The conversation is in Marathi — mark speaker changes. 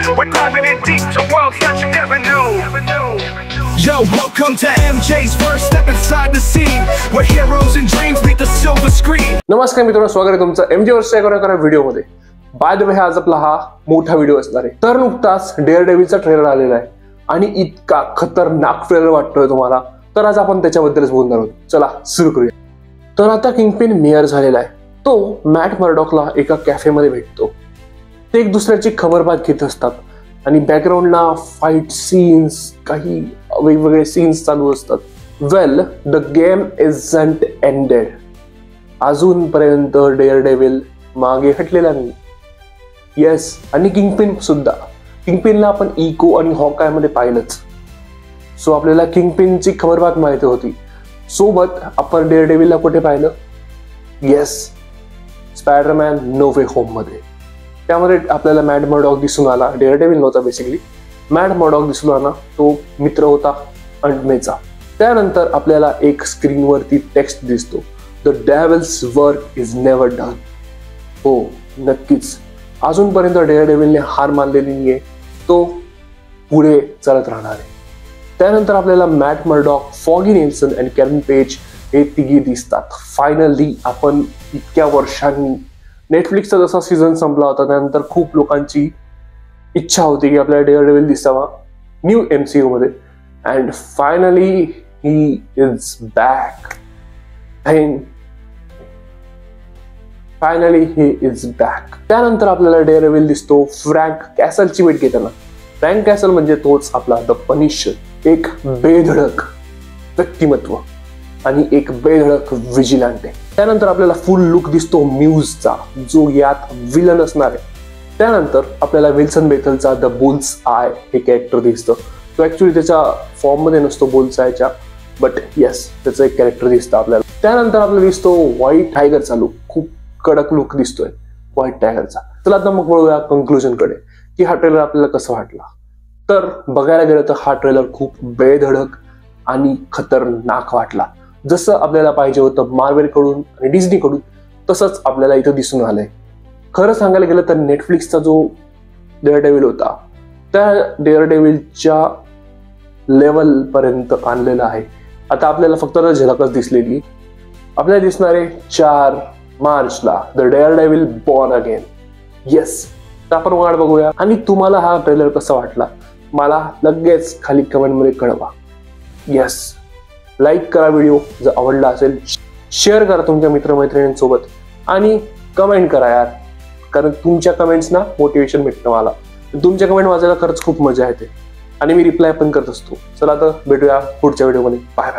Speaker 1: We're diving in deep to worlds that you never knew. Yo, welcome to MJ's first step inside the scene, where heroes and dreams meet the silver screen.
Speaker 2: नमस्कार मित्रांनो, स्वागत आहे तुमचं एमजे वर्षच्या एका व्हिडिओ मध्ये. बाय द वे, आज आपला हा मोठा व्हिडिओ असणार आहे. तर नुकताच डेअरडेव्हिलचा ट्रेलर आलेला आहे आणि इतका खतरनाक ट्रेलर वाटतोय तुम्हाला, तर आज आपण त्याच्याबद्दलच बोलणार आहोत. चला सुरू करूया. तर आता किंगपिन मेयर झालेला आहे. तो मॅट मर्डॉकला एका कॅफेमध्ये भेटतो. ते एक दुसऱ्याची खबरबात घेत असतात आणि बॅकग्राऊंडला फाईट सीन्स, काही वेगवेगळे सीन्स चालू असतात. वेल, द गेम इजंट एंडेड. अजूनपर्यंत डेअरडेव्हिल मागे हटलेला नाही. येस, आणि किंगपिन सुद्धा. किंगपिनला आपण इको आणि हॉकाय मध्ये पाहिलंच. सो आपल्याला किंगपिनची खबरबात माहिती होती. सोबत आपण डेअरडेव्हिलला कुठे पाहिलं? येस, स्पायडरमॅन नो वे होम मध्ये. त्यामध्ये आपल्याला मॅट मर्डॉक दिसून आला. डेअरडेव्हिल नव्हता बेसिकली, मॅट मर्डॉक दिसून आला. तो मित्र होता अंटमेचा. त्यानंतर आपल्याला एक स्क्रीनवरती टेक्स्ट दिसतो, the devil's work is never done. हो, नक्कीच अजूनपर्यंत डेअरडेव्हिलने हार मानलेली नाहीये. तो पुढे चालत राहणार आहे. त्यानंतर आपल्याला मॅट मर्डॉक, फॉगी नेल्सन आणि कॅरन पेज हे तिघी दिसतात. फायनली आपण इतक्या वर्षांनी, नेटफ्लिक्सचा जसा सीझन संपला होता त्यानंतर खूप लोकांची इच्छा होती की आपल्याला डेअरडेव्हिल दिसावा न्यू MCU मध्ये. And finally he is back. Finally he is back. त्यानंतर आपल्याला डेअरडेव्हिल दिसतो फ्रँक कॅसलची भेट घेताना. फ्रँक कॅसल म्हणजे तोच आपला द पनिशर. एक बेधडक व्यक्तिमत्व आणि एक बेधडक विजिलंट. त्यानंतर आपल्याला फुल लुक दिसतो म्यूजचा, जो यात विलन असणार आहे. त्यानंतर आपल्याला विल्सन बेथलचा द बुल्स आय हे कॅरेक्टर दिसतं. तो ऍक्च्युली त्याच्या फॉर्म मध्ये नसतो बुल्स आयच्या, बट येस, त्याचं एक कॅरेक्टर दिसतं आपल्याला. त्यानंतर आपल्याला दिसतो व्हाईट टायगरचा लुक. खूप कडक लुक दिसतोय व्हाईट टायगरचा. चला आता मग वळूया कंक्लुजन कडे, की हा ट्रेलर आपल्याला कसा वाटला. तर बघायला गेलं तर हा ट्रेलर खूप बेधडक आणि खतरनाक वाटला. जसं आपल्याला पाहिजे होतं मार्वेल कडून आणि डिझनी कडून, तसंच आपल्याला इथं दिसून आलंय. खरं सांगायला गेलं तर नेटफ्लिक्सचा जो डेअरडेव्हिल होता, त्या डेअरडेव्हिलच्या लेवल पर्यंत आणलेला आहे. आता आपल्याला फक्त झलकच दिसलेली. आपल्याला दिसणार आहे 4 मार्चला द डेअरडेव्हिल बॉर्न अगेन. येस, तर आपण वाट बघूया. आणि तुम्हाला हा ट्रेलर कसा वाटला मला लगेच खाली कमेंटमध्ये कळवा. येस, लाईक करा व्हिडिओ जर आवडला असेल, शेअर करा तुमच्या मित्रमैत्रिणींसोबत आणि कमेंट करा यार, कारण तुमच्या कमेंट्स ना मोटिवेशन भेटतं मला. तुमच्या कमेंट वाचायला खरंच खूप मजा येते आणि मी रिप्लाय पण करत असतो. चला तर भेटूया पुढच्या व्हिडिओमध्ये. बाय.